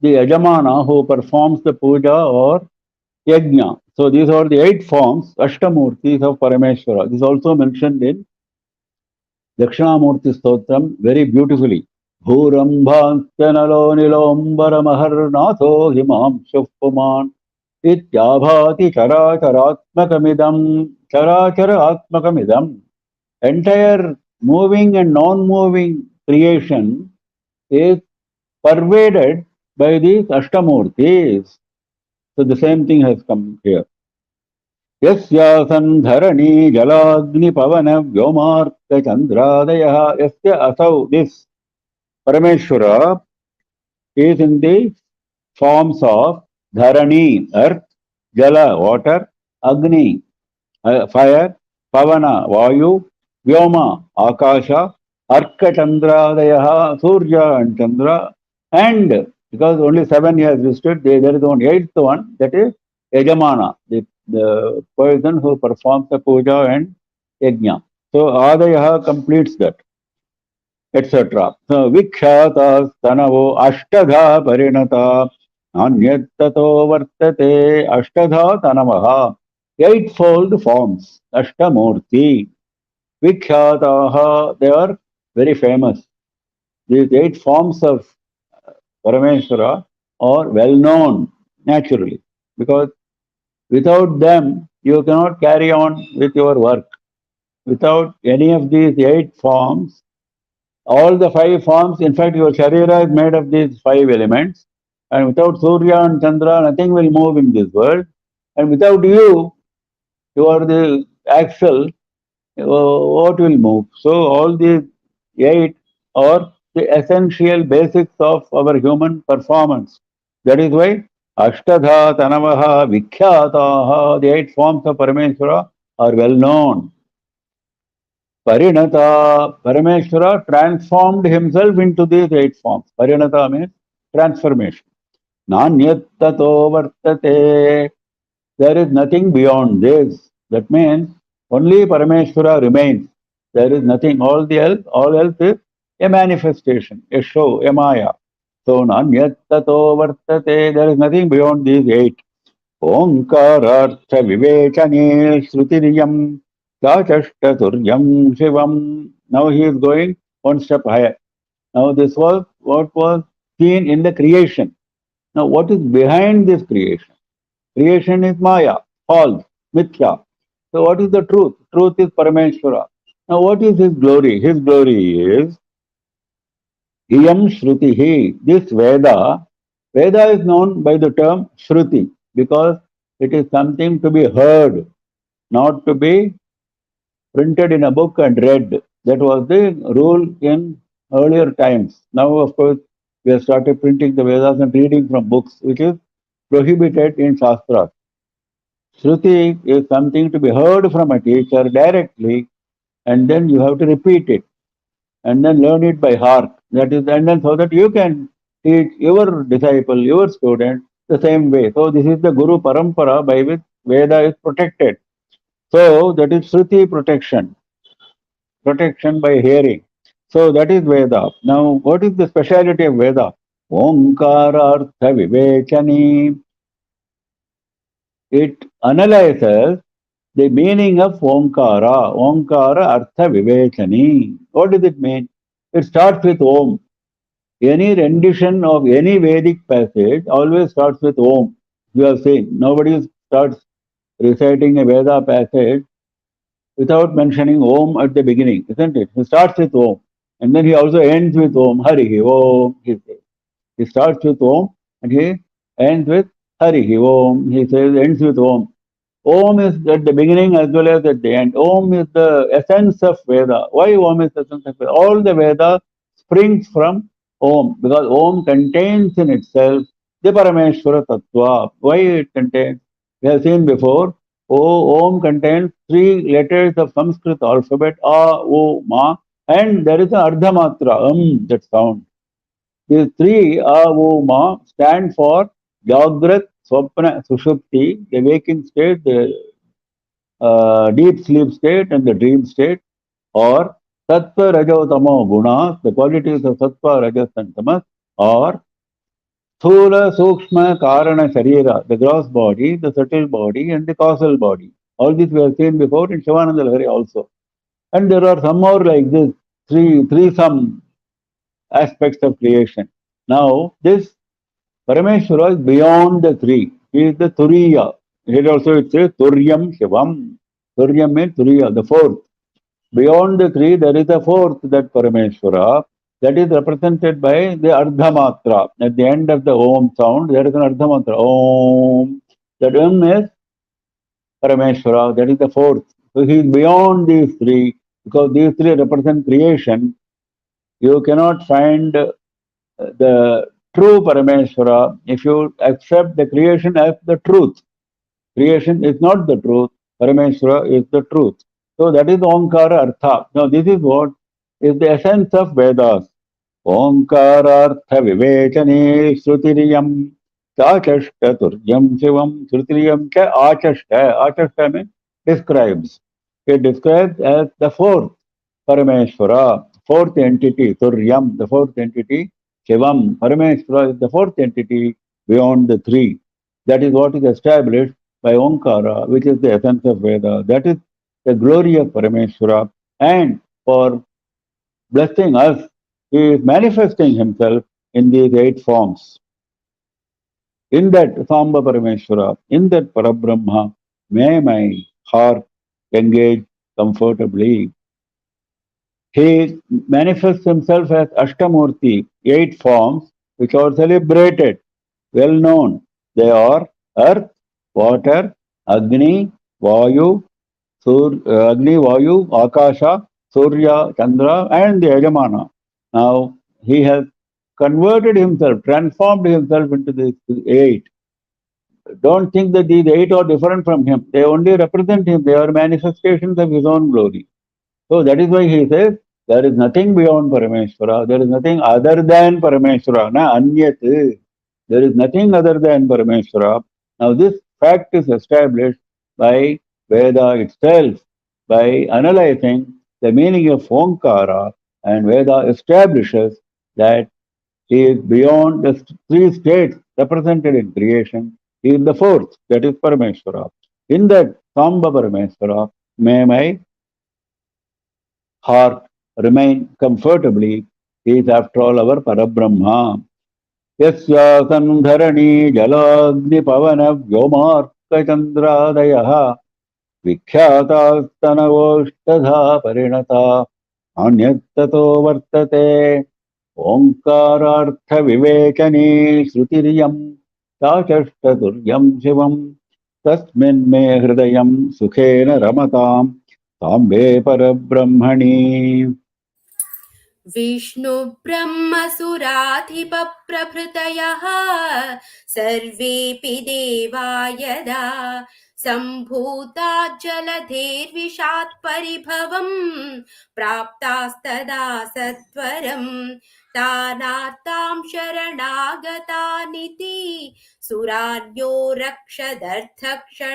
the Yajamana who performs the puja or yajna. So these are the 8 forms, Ashtamurtis of Parameshwara. This is also mentioned in Dakshinamurti Stotram very beautifully. Bhurambhanstanalo nilombaramaharnatho himam shufpuman ityabhati characharaatmakamidam. Entire moving and non-moving creation is pervaded by these Ashtamurtis. So the same thing has come here. Yasya dharani jalagni pavana vyomarka chandradaya. Yasya asau, this Parameshwara is in the forms of dharani, earth, jala, water, agni, fire, pavana, vayu, vyoma, akasha, arka chandradaya, surya and chandra, and because only 7 he has listed, there is only 8th one, that is yajamana, the person who performs the puja and yajna. So adaya completes that, etc. So vikhyata stanavo ashtadha parinata anyattato vartate ashtadha tanavaha. 8-fold forms, Ashtamurti. Vikhyataha, they are very famous. These 8 forms of Parameshwara are well known naturally, because without them you cannot carry on with your work. Without any of these 8 forms, all the 5 forms, in fact your Sharira is made of these 5 elements, and without Surya and Chandra nothing will move in this world, and without you, you are the axle, what will move? So all these 8 are the essential basics of our human performance. That is why Ashtadha, Tanavaha, Vikhyataha, the 8 forms of Parameshwara are well known. Parinata, Parameshwara transformed himself into these 8 forms. Parinata means transformation. Nanyattato vartate. There is nothing beyond this. That means only Parameshwara remains. There is nothing. All else is a manifestation, a show, a maya. So nanyattato vartate. There is nothing beyond these 8. Omkarartha vivechane shrutiriyam chachashtaturyam shivam. Now he is going one step higher. Now this was what was seen in the creation. Now what is behind this creation? Creation is Maya, false, Mithya. So what is the truth? Truth is Parameshwara. Now what is his glory? His glory is Iyam Shrutihi. This Veda is known by the term Shruti because it is something to be heard, not to be printed in a book and read. That was the rule in earlier times. Now, of course, we have started printing the Vedas and reading from books, which is prohibited in Shastras. Shruti is something to be heard from a teacher directly, and then you have to repeat it, and then learn it by heart. That is, and then so that you can teach your disciple, your student, the same way. So this is the Guru Parampara by which Veda is protected. So that is Shruti protection, protection by hearing. So that is Veda. Now, what is the speciality of Veda? Omkara Artha Vivechani. It analyzes the meaning of Omkara. Omkara Artha Vivechani. What does it mean? It starts with Om. Any rendition of any Vedic passage always starts with Om. You have seen, nobody starts reciting a Veda passage without mentioning Om at the beginning, isn't it? He starts with Om. And then he also ends with Om. Hari Om, he says. He starts with Om and he ends with Hari Om. He says, ends with Om. Om is at the beginning as well as at the end. Om is the essence of Veda. Why Om is the essence of Veda? All the Veda springs from Om because Om contains in itself the Parameshwara Tattva. Why it contains? We have seen before. Om contains three letters of Sanskrit alphabet A, O, Ma, and there is an Ardhamatra, that sound. These three A, O, Ma stand for Jagrat, Swapna, Sushupti, the waking state, the deep sleep state, and the dream state, or Sattva, Rajo, Tamo, Guna, the qualities of Sattva, Rajas, and Tamas, or Sthula, Sukshma, Karana, Sharira, the gross body, the subtle body, and the causal body. All this we have seen before in Shivananda Lahari also. And there are some more like this, three some aspects of creation. Now, this Parameshwara is beyond the three. He is the Turiya. Here also it says Turyam Shivam. Turyam means Turiya, the fourth. Beyond the three, there is a fourth, that Parameshwara, that is represented by the Ardhamatra. At the end of the Om sound, there is an Ardhamatra. Om. That Om is Parameshwara, that is the fourth. So he is beyond these three, because these three represent creation. You cannot find the true Parameshwara if you accept the creation as the truth. Creation is not the truth, Parameshwara is the truth. So that is Omkara Artha. Now this is what is the essence of Vedas. Omkara Artha Vivechane Shrutiriyam Chachashta Turyam Shivam Shrutiriyam Cha Achashta. Achashta means describes. It describes as the fourth Parameshwara, fourth entity, Turyam, the fourth entity, Shivam, Parameshwara is the fourth entity beyond the three. That is what is established by Omkara, which is the essence of Veda. That is the glory of Parameshwara. And for blessing us, he is manifesting himself in these 8 forms. In that Samba Parameshwara, in that Parabrahma, may my heart engage comfortably. He manifests himself as Ashtamurti, 8 forms which are celebrated, well known. They are Earth, Water, Agni, Vayu, Agni, Vayu, Akasha, Surya, Chandra, and the Yajamana. Now, he has converted himself, transformed himself into these 8. Don't think that these 8 are different from him. They only represent him. They are manifestations of his own glory. So that is why he says, there is nothing beyond Parameshwara. There is nothing other than Parameshwara. Na anyat. There is nothing other than Parameshwara. Now this fact is established by Veda itself, by analyzing the meaning of Omkara, and Veda establishes that he is beyond the 3 states represented in creation. He is the fourth, that is Parameshwara. In that Samba Parameshwara, may my heart remain comfortably. He is after all our Parabrahma. Yasyasan dharani jalagni pavana vyomarka chandradayah vikhyatastanavoshtadha parinata anyattato vartate omkarartha vivekani shrutiriyam chachashtaturyam shivam tasmin me hridayam sukhena ramatam Sambe Parabrahmani. विष्णुब्रह्मसुराधिपप्रभृतयः सर्वेऽपि देवा यदा सम्भूता जलधेर्विषात् परिभवम् प्राप्तास्तदा सत्वरम् तानार्तां शरणागतानिति सुरार्यो रक्षदर्थक्षणात्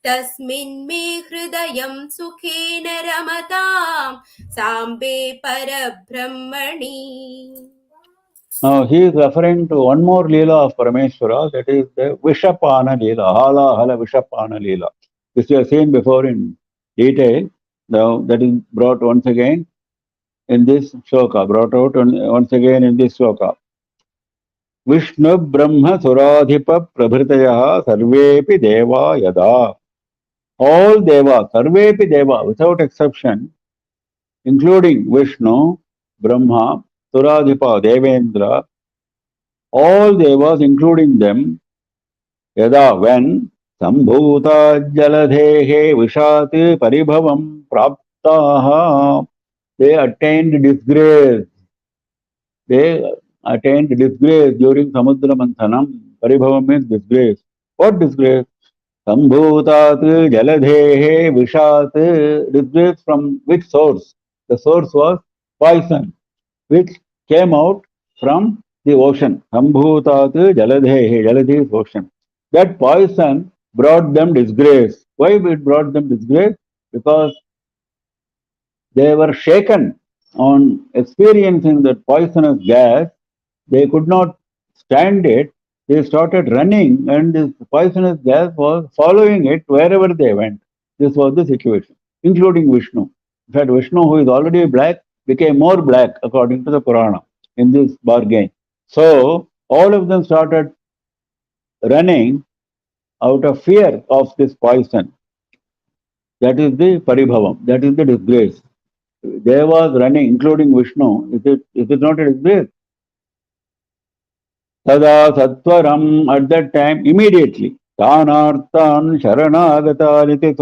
तस्मिन् मे हृदयं सुखेन रमतां साम्बे परब्रह्मणि. Now he is referring to one more Leela of Parameshwara, that is the Vishapana Leela, Hala Hala Vishapana Leela. This we have seen before in detail. Now that is brought once again in this shloka, brought out once again in this shloka. Vishnu Brahma Suradhipa Prabhritaya Sarvepi Deva Yada. All Deva, Sarvepi Deva, without exception, including Vishnu, Brahma, Suradhipa, Devendra, all devas, including them, yada when sambhuta jaladhehe vishati paribhavam praptaha, they attained disgrace. They attained disgrace during Samudra Manthanam. Paribhavam means disgrace. What disgrace? Sambhutat jaladhehe vishat, disgrace from which source? The source was poison, which came out from the ocean. Sambhutat jaladhehe, jaladhi is ocean. That poison brought them disgrace. Why it brought them disgrace? Because they were shaken on experiencing that poisonous gas. They could not stand it. They started running, and this poisonous gas was following it wherever they went. This was the situation, including Vishnu. In fact, Vishnu, who is already black, became more black according to the Purana in this bargain. So all of them started running out of fear of this poison. That is the paribhavam, that is the disgrace. They was running, including Vishnu. Is it not a disgrace? Tada Satwaram, at that time, immediately, Tanartan Sharanagataniti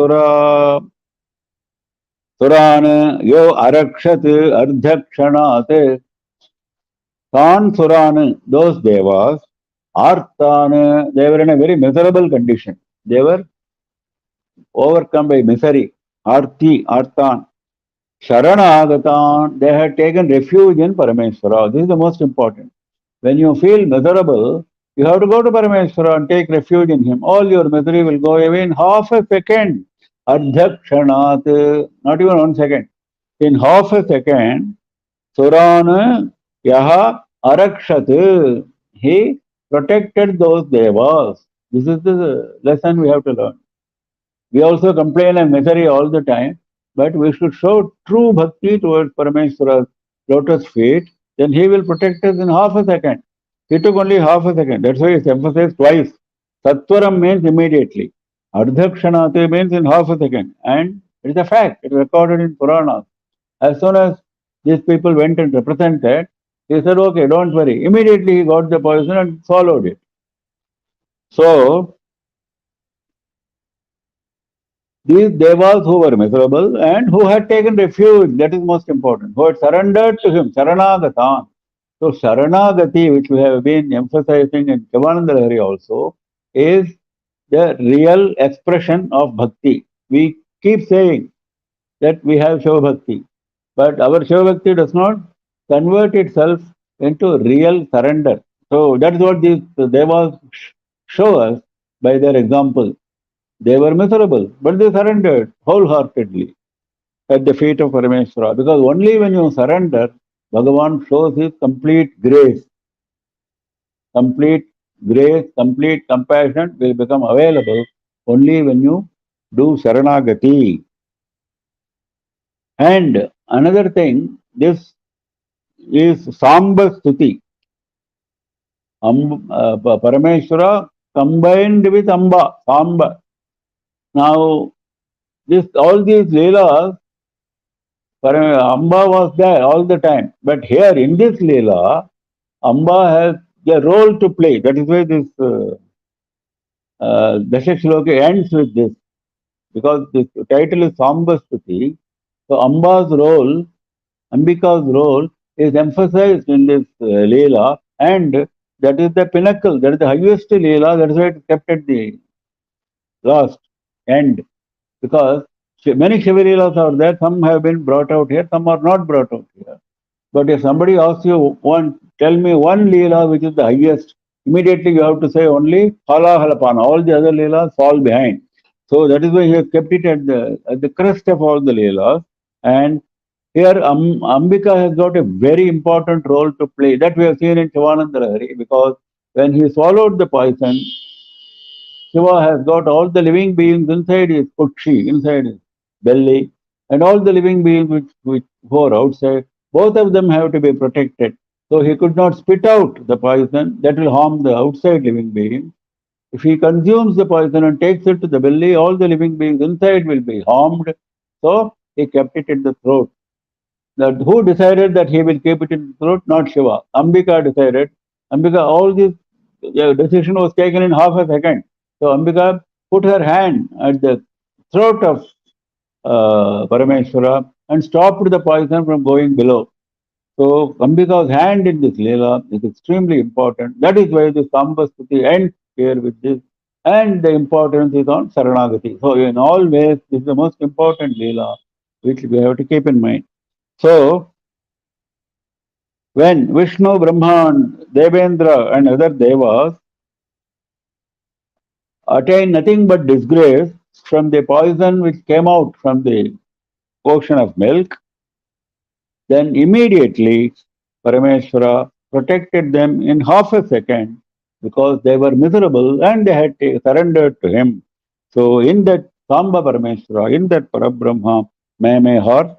Surana Yo Arakshat Ardhakshanate. Tan Surana, those devas, Artana, they were in a very miserable condition. They were overcome by misery. Arti, Artan. Sharanagatan, they had taken refuge in Parameshwara. This is the most important. When you feel miserable, you have to go to Parameshwara and take refuge in him. All your misery will go away in half a second. Ardhakshanat, not even 1 second. In half a second, Surana Yaha Arakshat, he protected those devas. This is the lesson we have to learn. We also complain of misery all the time, but we should show true bhakti towards Parameshwara's lotus feet, then he will protect us in half a second. He took only half a second. That's why it's emphasized twice. Satwaram means immediately. Ardhakshanate means in half a second. And it is a fact. It is recorded in Puranas. As soon as these people went and represented, he said, okay, don't worry. Immediately he got the poison and swallowed it. So, these devas who were miserable and who had taken refuge, that is most important, who had surrendered to him, Sharanagatan. So Sharanagati, which we have been emphasizing in Shivananda Lahari also, is the real expression of bhakti. We keep saying that we have Shiva Bhakti, but our Shiva Bhakti does not convert itself into real surrender. So that's what these devas show us by their example. They were miserable, but they surrendered wholeheartedly at the feet of Parameshwara. Because only when you surrender, Bhagavan shows his complete grace. Complete grace, complete compassion will become available only when you do Sharanagati. And another thing, this is Samba Stuti. Parameshwara combined with Amba, Samba. Now, all these Leelas, Amba was there all the time. But here in this Leela, Amba has a role to play. That is why this Dashashloka ends with this. Because this title is Samba Stuti. So Amba's role, Ambika's role is emphasized in this Leela, and that is the pinnacle, that is the highest Leela, that is why it is kept at the lost, end. Because many Shiva Leelas are there, some have been brought out here, some are not brought out here. But if somebody asks you, tell me one Leela which is the highest, immediately you have to say only Halahalapana. All the other Leelas fall behind. So that is why he has kept it at the crest of all the Leelas. And here Ambika has got a very important role to play. That we have seen in Shivananda Lahari, because when he swallowed the poison, Shiva has got all the living beings inside his kutshi, inside his belly, and all the living beings which who are outside, both of them have to be protected. So he could not spit out the poison, that will harm the outside living beings. If he consumes the poison and takes it to the belly, all the living beings inside will be harmed. So he kept it in the throat. That who decided that he will keep it in the throat? Not Shiva. Ambika decided. Ambika, all this decision was taken in half a second. So Ambika put her hand at the throat of Parameshwara and stopped the poison from going below. So Ambika's hand in this Leela is extremely important. That is why the Samba Stuti ends here with this. And the importance is on Saranagati. So in all ways, this is the most important Leela which we have to keep in mind. So when Vishnu, Brahma, Devendra and other devas attain nothing but disgrace from the poison which came out from the ocean of milk, then immediately Parameshwara protected them in half a second because they were miserable and they had surrendered to him. So in that Samba Parameshwara, in that Parabrahma, may heart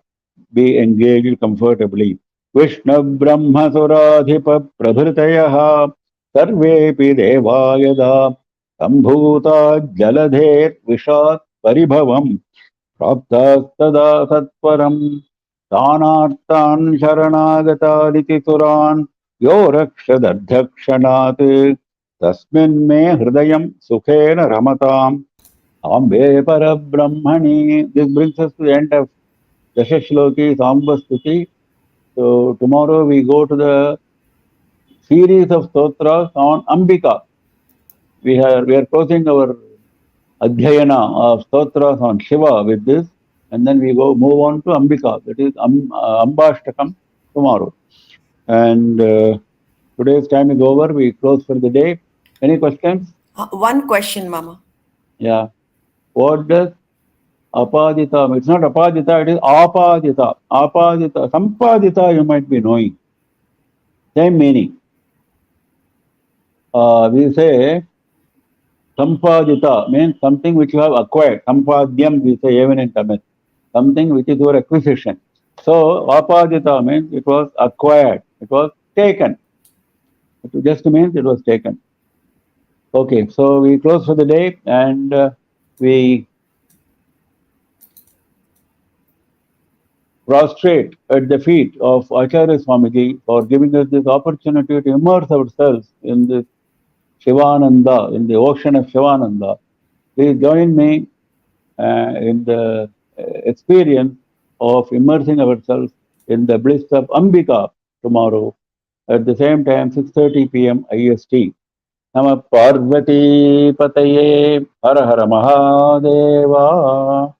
be engaged comfortably. Vishnu Brahma Suradhipa Prabhritaya Sarvepi Deva Yada Sambhuta Jaladhet Vishat Paribhavam Praptastada Satparam Tanartan Sharanagataaditi Suran Yo Rakshadadhakshanat Tasmin Me Hridayam Sukhena Ramatam Ambe Parabrahmani. This brings us to the end of Dashashloki Samba Stuti. So tomorrow we go to the series of stotras on Ambika. We are closing our Adhyayana of stotras on Shiva with this, and then we move on to Ambika, that is Ambashtakam tomorrow. And today's time is over. We close for the day. Any questions? One question, Mama. Yeah. What does Apadita? It's not Apadita, it is Apadita. Apadita. Sampadita you might be knowing. Same meaning. We say Sampadita means something which you have acquired. Sampadyam we say even in Tamil. Something which is your acquisition. So Apadita means it was acquired. It was taken. It just means it was taken. Okay, so we close for the day and we prostrate at the feet of Acharya Swamiji for giving us this opportunity to immerse ourselves in this Shivananda, in the ocean of Shivananda. Please join me in the experience of immersing ourselves in the bliss of Ambika tomorrow at the same time, 6:30 p.m. IST. Nama Parvati Pataye Har Har Mahadeva.